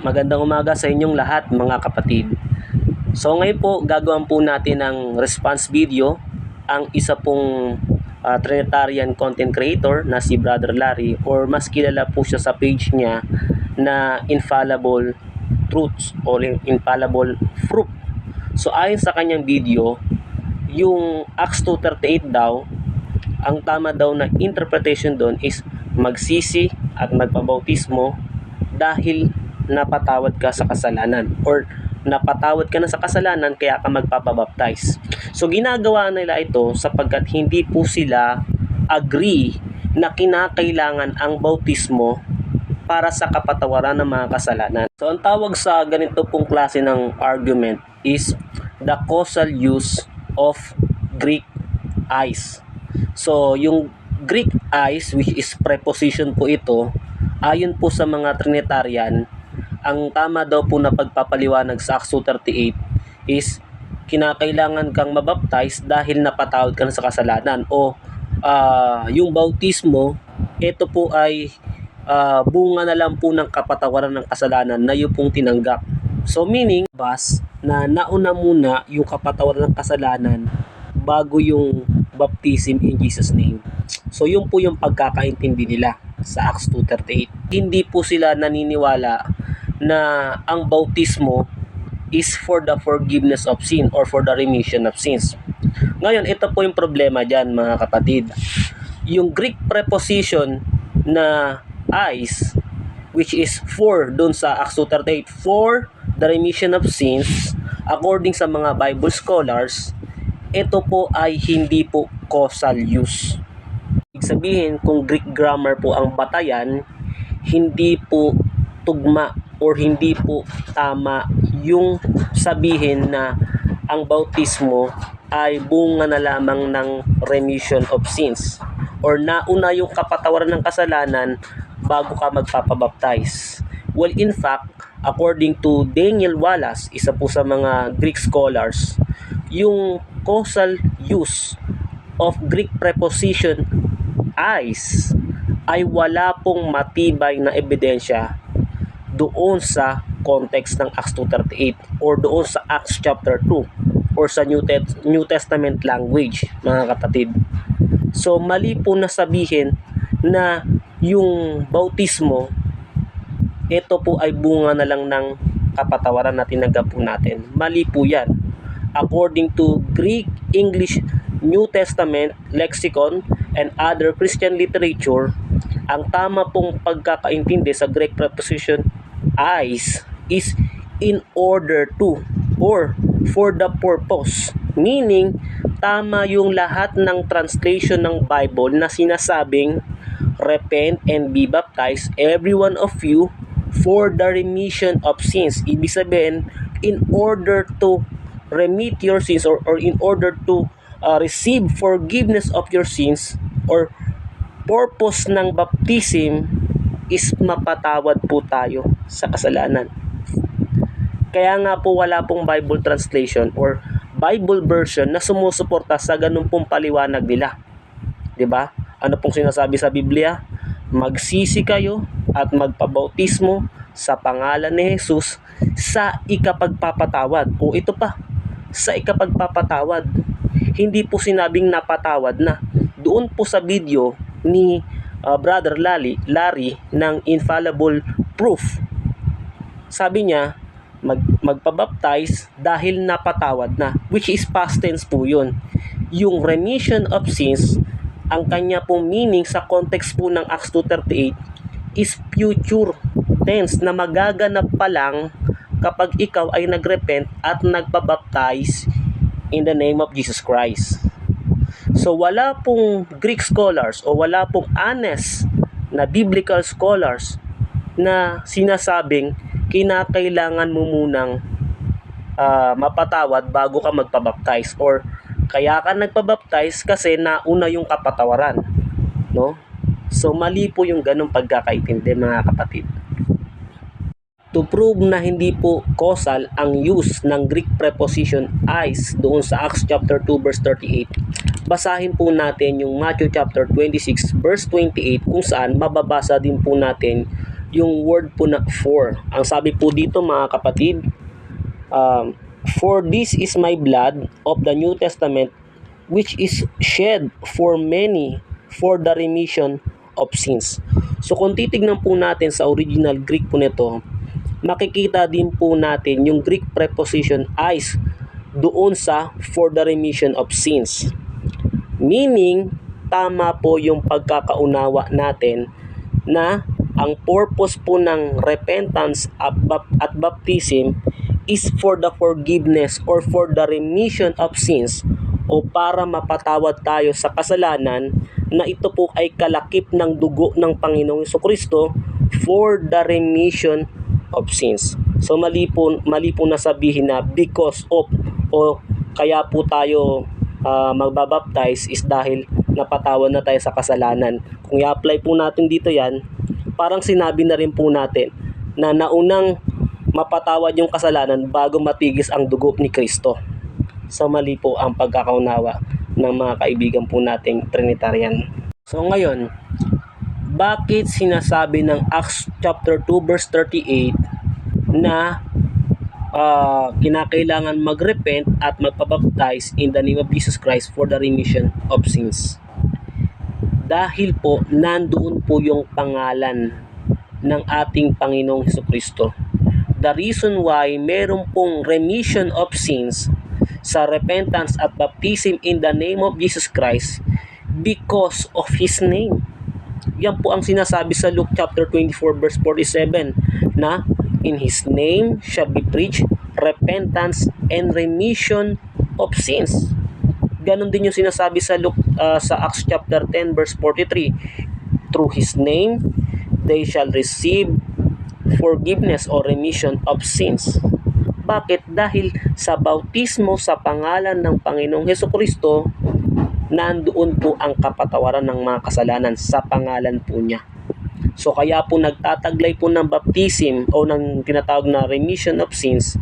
Magandang umaga sa inyong lahat mga kapatid. So ngayon po gagawin po natin ng response video ang isa pong Trinitarian content creator na si Brother Larry, or mas kilala po siya sa page niya na Infallible Truths or Infallible Proof. So ayon sa kanyang video, yung Acts 2:38 daw, ang tama daw na interpretation doon is magsisi at magpabautismo dahil napatawad ka sa kasalanan, or napatawad ka na sa kasalanan kaya ka magpapabaptize. So ginagawa nila ito sapagkat hindi po sila agree na kinakailangan ang bautismo para sa kapatawaran ng mga kasalanan. So ang tawag sa ganito pong klase ng argument is the causal use of Greek eis. So yung Greek eis, which is preposition po ito, ayon po sa mga Trinitarian, ang tama daw po na pagpapaliwanag sa Acts 2:38 is kinakailangan kang mabaptize dahil napatawad ka na sa kasalanan, o yung bautismo, ito po ay bunga na lang po ng kapatawaran ng kasalanan na yung pong tinanggap. So meaning, na nauna muna yung kapatawaran ng kasalanan bago yung baptism in Jesus name. So yun po yung pagkakaintindi nila sa Acts 2:38. Hindi po sila naniniwala na ang bautismo is for the forgiveness of sin or for the remission of sins. Ngayon, ito po yung problema dyan mga kapatid. Yung Greek preposition na eis, which is for doon sa Acts 2:38, for the remission of sins, according sa mga Bible scholars, ito po ay hindi po causal use. Ibig sabihin, kung Greek grammar po ang batayan, hindi po tugma or hindi po tama yung sabihin na ang bautismo ay bunga na lamang ng remission of sins, or nauna yung kapatawaran ng kasalanan bago ka magpapabaptize. Well, in fact, according to Daniel Wallace, isa po sa mga Greek scholars, yung causal use of Greek preposition eis ay wala pong matibay na ebidensya doon sa context ng Acts 2:38 or doon sa Acts chapter 2 or sa New Testament language, mga kapatid. So mali po na sabihin na yung bautismo, ito po ay bunga na lang ng kapatawaran na tinanggap po natin. Mali po yan. According to Greek, English, New Testament, lexicon, and other Christian literature, ang tama pong pagkakaintindi sa Greek preposition eis is in order to or for the purpose. Meaning, tama yung lahat ng translation ng Bible na sinasabing repent and be baptized every one of you for the remission of sins. Ibig sabihin, in order to remit your sins, or in order to receive forgiveness of your sins, or purpose ng baptism is mapatawad po tayo sa kasalanan. Kaya nga po wala pong Bible translation or Bible version na sumusuporta sa ganun pong paliwanag nila. 'Di ba? Ano pong sinasabi sa Biblia? Magsisi kayo at magpabautismo sa pangalan ni Jesus sa ikapagpapatawad. O ito pa, sa ikapagpapatawad. Hindi po sinabing napatawad na. Doon po sa video ni Brother Larry ng Infallible Proof, sabi niya magpabaptize dahil napatawad na, which is past tense po yun. Yung remission of sins, ang kanya pong meaning sa context po ng Acts 2:38 is future tense na magaganap pa lang kapag ikaw ay nagrepent at nagpabaptize in the name of Jesus Christ. So wala pong Greek scholars o wala pong honest na biblical scholars na sinasabing kinakailangan mo munang mapatawad bago ka magpabaptize, or kaya ka nagpabaptize kasi nauna yung kapatawaran, no? So mali po yung ganung pagkakaintindi mga kapatid. To prove na hindi po causal ang use ng Greek preposition eis doon sa Acts chapter 2 verse 38, basahin po natin yung Matthew chapter 26 verse 28, kung saan mababasa din po natin yung word po na for. Ang sabi po dito mga kapatid, for this is my blood of the New Testament which is shed for many for the remission of sins. So kung titignan po natin sa original Greek po nito, makikita din po natin yung Greek preposition is doon sa for the remission of sins. Meaning, tama po yung pagkakaunawa natin na ang purpose po ng repentance at baptism is for the forgiveness or for the remission of sins o para mapatawad tayo sa kasalanan na ito po ay kalakip ng dugo ng Panginoong Jesucristo for the remission of sins. So mali po na sabihin na because of o kaya po tayo magbabaptize is dahil napatawad na tayo sa kasalanan. Kung i-apply po natin dito yan, parang sinabi na rin po natin na naunang mapatawad yung kasalanan bago matigis ang dugo ni Kristo. So mali po ang pagkakaunawa ng mga kaibigan po nating Trinitarian. So ngayon, bakit sinasabi ng Acts chapter 2 verse 38 na kinakailangan mag-repent at magpabaptize in the name of Jesus Christ for the remission of sins? Dahil po nandoon po yung pangalan ng ating Panginoong Jesucristo. The reason why meron pong remission of sins sa repentance at baptism in the name of Jesus Christ because of His name. Yan po ang sinasabi sa Luke chapter 24 verse 47 na in His name shall be preached repentance and remission of sins. Ganon din yung sinasabi sa sa Acts chapter 10 verse 43. Through His name they shall receive forgiveness or remission of sins. Bakit? Dahil sa bautismo sa pangalan ng Panginoong Jesucristo, nandoon po ang kapatawaran ng mga kasalanan sa pangalan po niya. So kaya po nagtataglay po ng baptism o ng tinatawag na remission of sins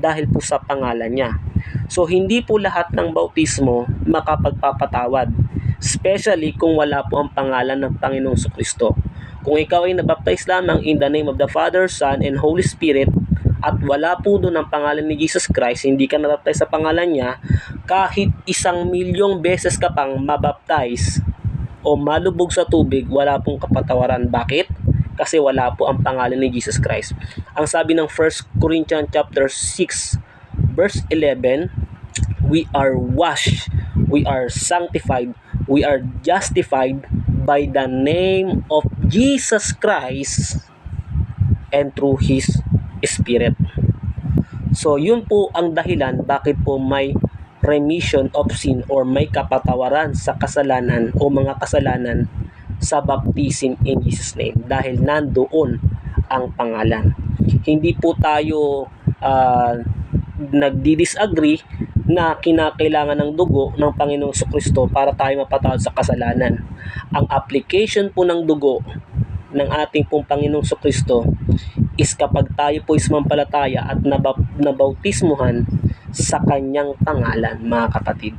dahil po sa pangalan niya. So hindi po lahat ng bautismo makapagpapatawad, especially kung wala po ang pangalan ng Panginoong Jesucristo. Kung ikaw ay nabaptize lamang in the name of the Father, Son, and Holy Spirit at wala po doon ang pangalan ni Jesus Christ, hindi ka nabaptize sa pangalan niya, kahit 1,000,000 beses ka pang mabaptize o malubog sa tubig, wala pong kapatawaran. Bakit? Kasi wala po ang pangalan ni Jesus Christ. Ang sabi ng 1 Corinthians chapter 6 verse 11, we are washed, we are sanctified, we are justified by the name of Jesus Christ and through His Spirit. So yun po ang dahilan bakit po may remission of sin or may kapatawaran sa kasalanan o mga kasalanan sa baptism in Jesus name, dahil nandoon ang pangalan. Hindi po tayo nagdi-disagree na kinakailangan ng dugo ng Panginoong Jesucristo para tayo mapatawad sa kasalanan. Ang application po ng dugo ng ating pong Panginoong Jesucristo is kapag tayo po sumampalataya at nabautismuhan sa kanyang pangalan, mga kapatid.